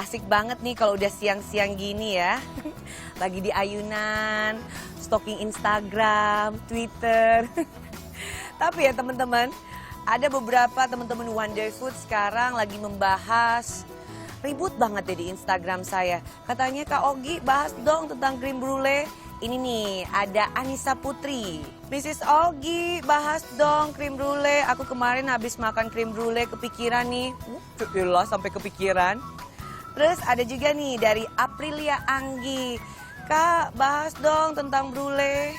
asik banget nih kalau udah siang-siang gini ya. Lagi di ayunan, stalking Instagram, Twitter. Tapi ya teman-teman, ada beberapa teman-teman Wonder Food sekarang lagi membahas, ribut banget ya di Instagram saya. Katanya Kak Ogi bahas dong tentang krim brulee. Ini nih ada Anissa Putri. Mrs. Ogi bahas dong krim brulee. Aku kemarin habis makan krim brulee kepikiran nih. Yalah sampai kepikiran. Terus ada juga nih dari Aprilia Anggi. Kak bahas dong tentang brulee.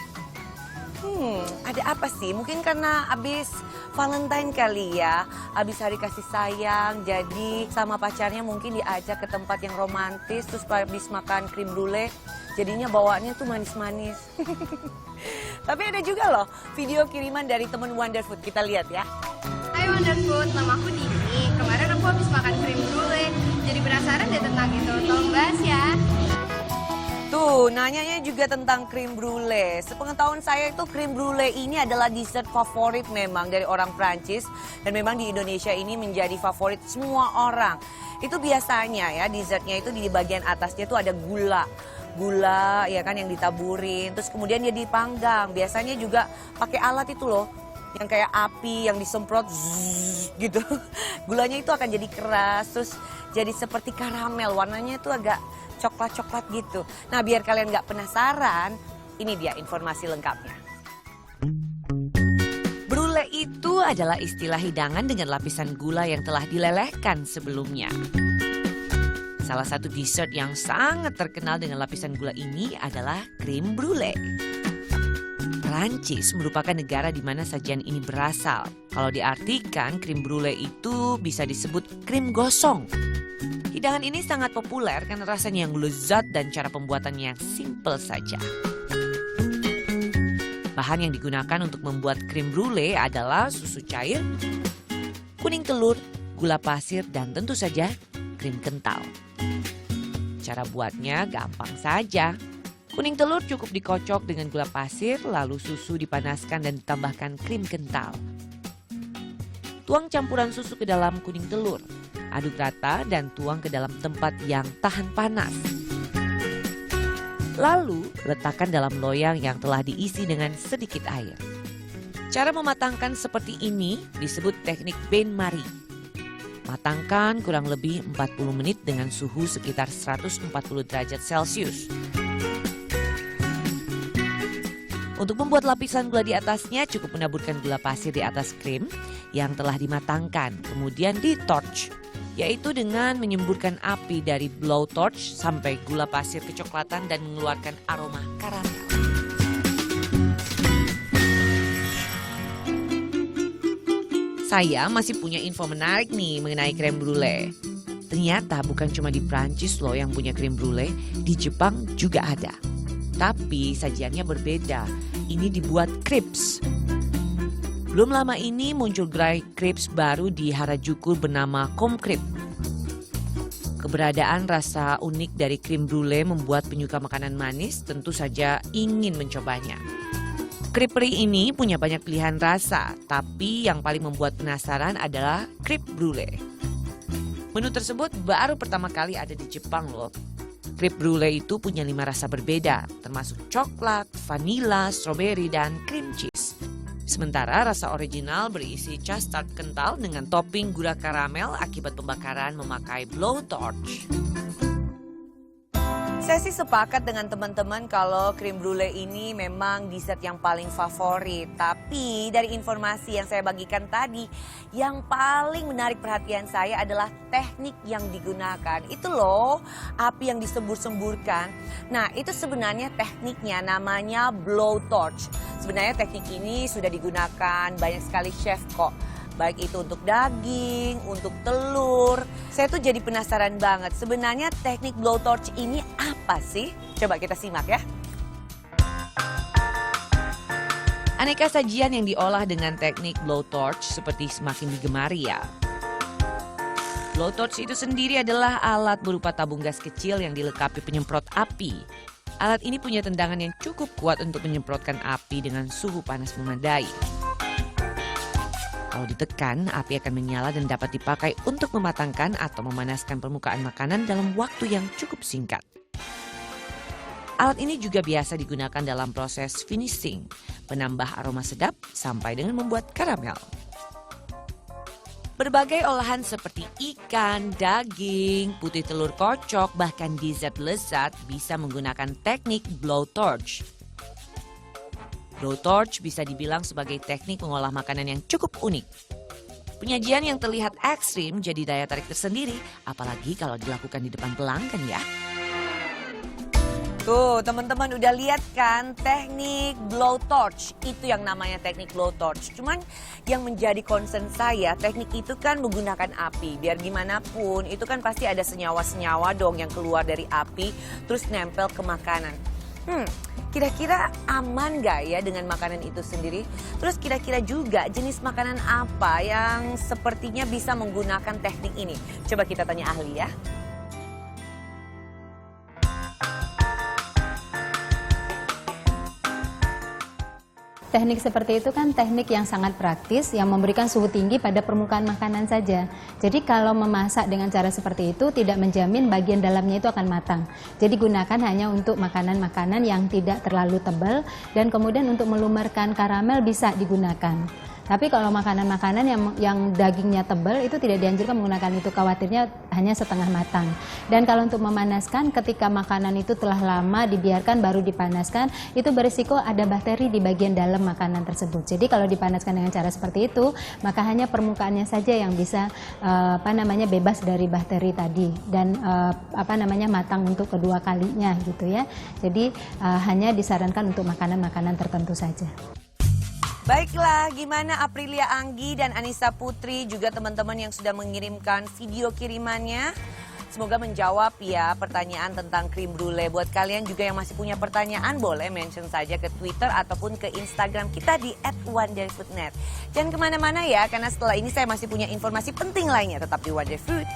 Ada apa sih? Mungkin karena abis Valentine kali ya, abis hari kasih sayang, jadi sama pacarnya mungkin diajak ke tempat yang romantis, terus abis makan krim brulee, jadinya bawaannya tuh manis-manis. Tapi ada juga loh video kiriman dari teman Wonder Food, kita lihat ya. Hai Wonder Food, nama aku Dini. Kemarin aku habis makan krim brulee, jadi penasaran deh tentang itu. Tolong bahas ya. Tuh, nanyanya juga tentang krim brulee. Sepengetahuan saya itu krim brulee ini adalah dessert favorit memang dari orang Prancis. Dan memang di Indonesia ini menjadi favorit semua orang. Itu biasanya ya, dessertnya itu di bagian atasnya itu ada gula. Gula ya kan yang ditaburin, terus kemudian dia dipanggang. Biasanya juga pakai alat itu loh, yang kayak api yang disemprot zzz, gitu. Gulanya itu akan jadi keras, terus jadi seperti karamel. Warnanya itu agak coklat-coklat gitu. Nah biar kalian nggak penasaran, ini dia informasi lengkapnya. Brulee itu adalah istilah hidangan dengan lapisan gula yang telah dilelehkan sebelumnya. Salah satu dessert yang sangat terkenal dengan lapisan gula ini adalah krim brulee. Prancis merupakan negara di mana sajian ini berasal. Kalau diartikan, krim brulee itu bisa disebut krim gosong. Hidangan ini sangat populer karena rasanya yang lezat dan cara pembuatannya yang simple saja. Bahan yang digunakan untuk membuat krim brulee adalah susu cair, kuning telur, gula pasir, dan tentu saja krim kental. Cara buatnya gampang saja. Kuning telur cukup dikocok dengan gula pasir, lalu susu dipanaskan dan ditambahkan krim kental. Tuang campuran susu ke dalam kuning telur. Aduk rata dan tuang ke dalam tempat yang tahan panas. Lalu letakkan dalam loyang yang telah diisi dengan sedikit air. Cara mematangkan seperti ini disebut teknik bain-marie. Matangkan kurang lebih 40 menit dengan suhu sekitar 140 derajat Celcius. Untuk membuat lapisan gula di atasnya cukup menaburkan gula pasir di atas krim yang telah dimatangkan, kemudian di-torch, yaitu dengan menyemburkan api dari blowtorch sampai gula pasir kecoklatan dan mengeluarkan aroma karamel. Saya masih punya info menarik nih mengenai krim brulee. Ternyata bukan cuma di Prancis loh yang punya krim brulee, di Jepang juga ada. Tapi sajiannya berbeda, ini dibuat crepes. Belum lama ini muncul gerai crepes baru di Harajuku bernama Komcrep. Keberadaan rasa unik dari krim brulee membuat penyuka makanan manis tentu saja ingin mencobanya. Creperie ini punya banyak pilihan rasa, tapi yang paling membuat penasaran adalah crepe brulee. Menu tersebut baru pertama kali ada di Jepang loh. Crepe brulee itu punya 5 rasa berbeda, termasuk coklat, vanila, stroberi, dan cream cheese. Sementara rasa original berisi custard kental dengan topping gula karamel akibat pembakaran memakai blowtorch. Saya sih sepakat dengan teman-teman kalau krim brulee ini memang dessert yang paling favorit. Tapi dari informasi yang saya bagikan tadi, yang paling menarik perhatian saya adalah teknik yang digunakan. Itu loh, api yang disembur-semburkan. Nah, itu sebenarnya tekniknya namanya blowtorch. Sebenarnya teknik ini sudah digunakan banyak sekali chef kok. Baik itu untuk daging, untuk telur. Saya tuh jadi penasaran banget. Sebenarnya teknik blowtorch ini apa sih? Coba kita simak ya. Aneka sajian yang diolah dengan teknik blowtorch seperti semakin digemari ya. Blowtorch itu sendiri adalah alat berupa tabung gas kecil yang dilengkapi penyemprot api. Alat ini punya tendangan yang cukup kuat untuk menyemprotkan api dengan suhu panas memadai. Kalau ditekan, api akan menyala dan dapat dipakai untuk mematangkan atau memanaskan permukaan makanan dalam waktu yang cukup singkat. Alat ini juga biasa digunakan dalam proses finishing, menambah aroma sedap sampai dengan membuat karamel. Berbagai olahan seperti ikan, daging, putih telur kocok, bahkan dessert lezat bisa menggunakan teknik blowtorch. Blowtorch bisa dibilang sebagai teknik mengolah makanan yang cukup unik. Penyajian yang terlihat ekstrim jadi daya tarik tersendiri, apalagi kalau dilakukan di depan pelanggan ya. Tuh teman-teman udah lihat kan teknik blowtorch, itu yang namanya teknik blowtorch. Cuman yang menjadi concern saya, teknik itu kan menggunakan api. Biar gimana pun itu kan pasti ada senyawa-senyawa dong yang keluar dari api terus nempel ke makanan. Kira-kira aman gak ya dengan makanan itu sendiri? Terus kira-kira juga jenis makanan apa yang sepertinya bisa menggunakan teknik ini? Coba kita tanya ahli ya. Teknik seperti itu kan teknik yang sangat praktis yang memberikan suhu tinggi pada permukaan makanan saja. Jadi kalau memasak dengan cara seperti itu tidak menjamin bagian dalamnya itu akan matang. Jadi gunakan hanya untuk makanan-makanan yang tidak terlalu tebal dan kemudian untuk melumerkan karamel bisa digunakan. Tapi kalau makanan-makanan yang dagingnya tebal itu tidak dianjurkan menggunakan itu, khawatirnya hanya setengah matang. Dan kalau untuk memanaskan, ketika makanan itu telah lama dibiarkan baru dipanaskan, itu berisiko ada bakteri di bagian dalam makanan tersebut. Jadi kalau dipanaskan dengan cara seperti itu, maka hanya permukaannya saja yang bisa bebas dari bakteri tadi dan matang untuk kedua kalinya gitu ya. Jadi hanya disarankan untuk makanan-makanan tertentu saja. Baiklah, gimana Aprilia Anggi dan Anissa Putri juga teman-teman yang sudah mengirimkan video kirimannya? Semoga menjawab ya pertanyaan tentang krim brulee. Buat kalian juga yang masih punya pertanyaan, boleh mention saja ke Twitter ataupun ke Instagram kita di @wonderfoodnet. Jangan kemana-mana ya, karena setelah ini saya masih punya informasi penting lainnya. Tetap di Wonder Food.